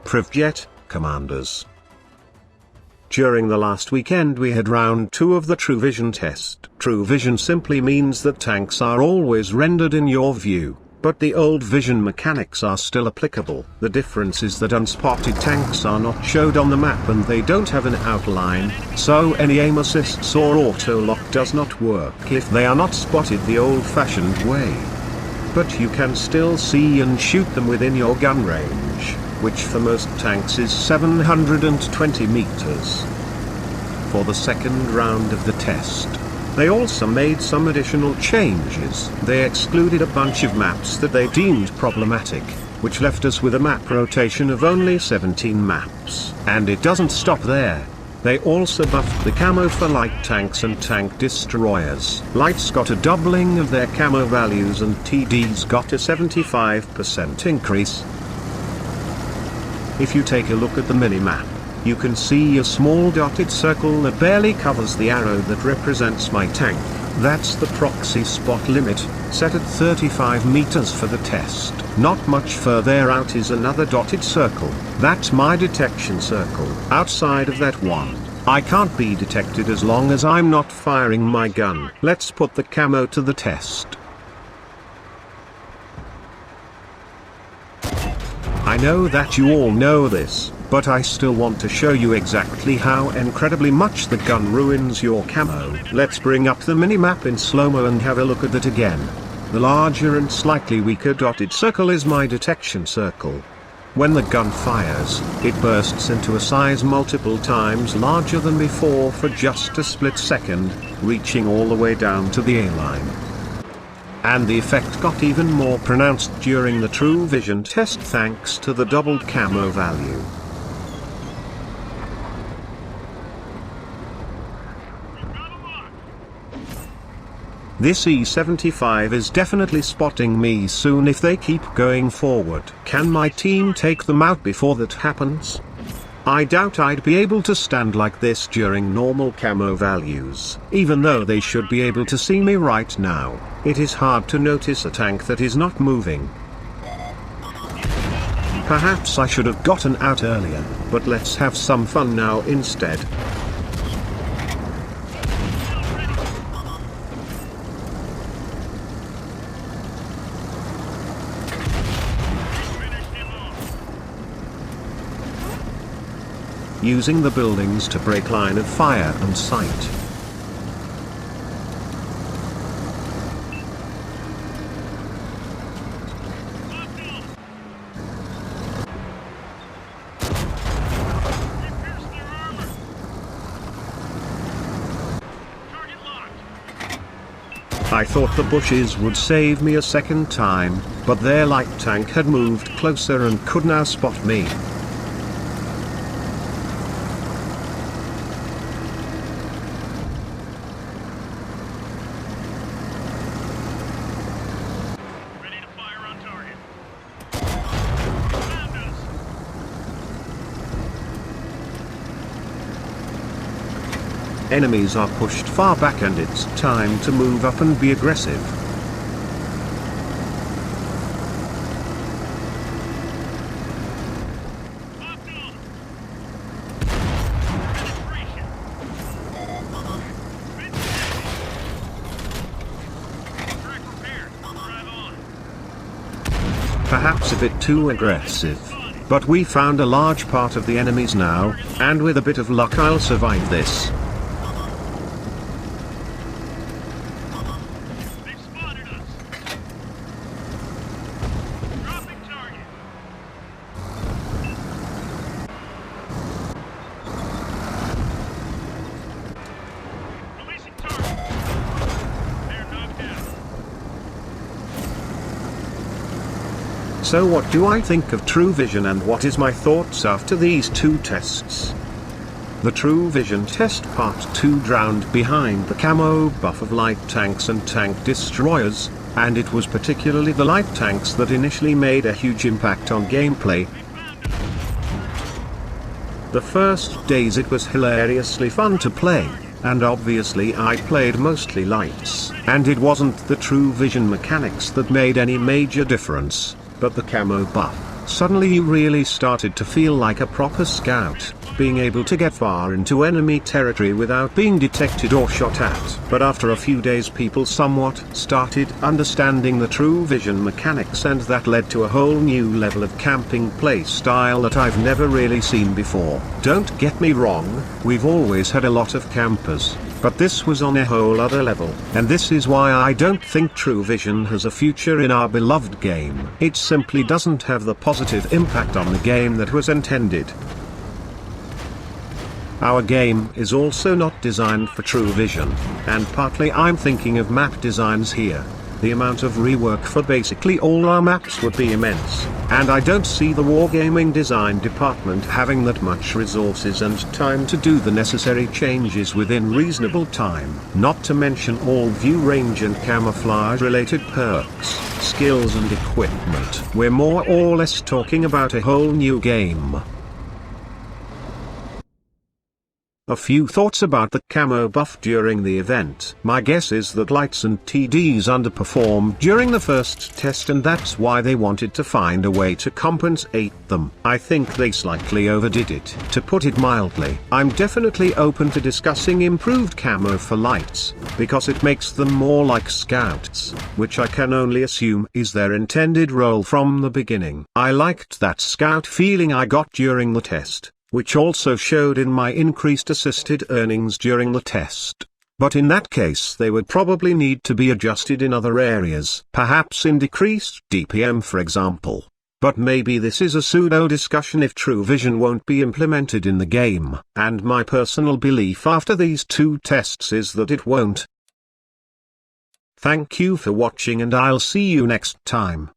Privyet, Commanders. During the last weekend we had round 2 of the True Vision test. True Vision simply means that tanks are always rendered in your view, but the old vision mechanics are still applicable. The difference is that unspotted tanks are not showed on the map and they don't have an outline, so any aim assists or auto-lock does not work if they are not spotted the old-fashioned way. But you can still see and shoot them within your gun range, which for most tanks is 720 meters. For the second round of the test, they also made some additional changes. They excluded a bunch of maps that they deemed problematic, which left us with a map rotation of only 17 maps. And it doesn't stop there. They also buffed the camo for light tanks and tank destroyers. Lights got a doubling of their camo values and TDs got a 75% increase. If you take a look at the mini-map, you can see a small dotted circle that barely covers the arrow that represents my tank. That's the proxy spot limit, set at 35 meters for the test. Not much further out is another dotted circle. That's my detection circle. Outside of that one, I can't be detected as long as I'm not firing my gun. Let's put the camo to the test. I know that you all know this, but I still want to show you exactly how incredibly much the gun ruins your camo. Let's bring up the minimap in slow-mo and have a look at it again. The larger and slightly weaker dotted circle is my detection circle. When the gun fires, it bursts into a size multiple times larger than before for just a split second, reaching all the way down to the A-line. And the effect got even more pronounced during the True Vision test thanks to the doubled camo value. This E75 is definitely spotting me soon if they keep going forward. Can my team take them out before that happens? I doubt I'd be able to stand like this during normal camo values. Even though they should be able to see me right now, it is hard to notice a tank that is not moving. Perhaps I should have gotten out earlier, but let's have some fun now instead. Using the buildings to break line of fire and sight. I thought the bushes would save me a second time, but their light tank had moved closer and could now spot me. Enemies are pushed far back and it's time to move up and be aggressive. Perhaps a bit too aggressive, but we found a large part of the enemies now, and with a bit of luck I'll survive this. So what do I think of True Vision and what is my thoughts after these 2 tests? The True Vision test part 2 drowned behind the camo buff of light tanks and tank destroyers, and it was particularly the light tanks that initially made a huge impact on gameplay. The first days it was hilariously fun to play, and obviously I played mostly lights, and it wasn't the True Vision mechanics that made any major difference, but the camo buff. Suddenly you really started to feel like a proper scout, being able to get far into enemy territory without being detected or shot at. But after a few days people somewhat started understanding the true vision mechanics, and that led to a whole new level of camping play style that I've never really seen before. Don't get me wrong, we've always had a lot of campers, but this was on a whole other level. And this is why I don't think true vision has a future in our beloved game. It simply doesn't have the positive impact on the game that was intended. Our game is also not designed for true vision, and partly I'm thinking of map designs here. The amount of rework for basically all our maps would be immense, and I don't see the wargaming design department having that much resources and time to do the necessary changes within reasonable time. Not to mention all view range and camouflage related perks, skills and equipment. We're more or less talking about a whole new game. A few thoughts about the camo buff during the event. My guess is that lights and TDs underperformed during the first test, and that's why they wanted to find a way to compensate them. I think they slightly overdid it. To put it mildly, I'm definitely open to discussing improved camo for lights, because it makes them more like scouts, which I can only assume is their intended role from the beginning. I liked that scout feeling I got during the test, which also showed in my increased assisted earnings during the test. But in that case they would probably need to be adjusted in other areas, perhaps in decreased DPM for example. But maybe this is a pseudo discussion if true vision won't be implemented in the game, and my personal belief after these 2 tests is that it won't. Thank you for watching, and I'll see you next time.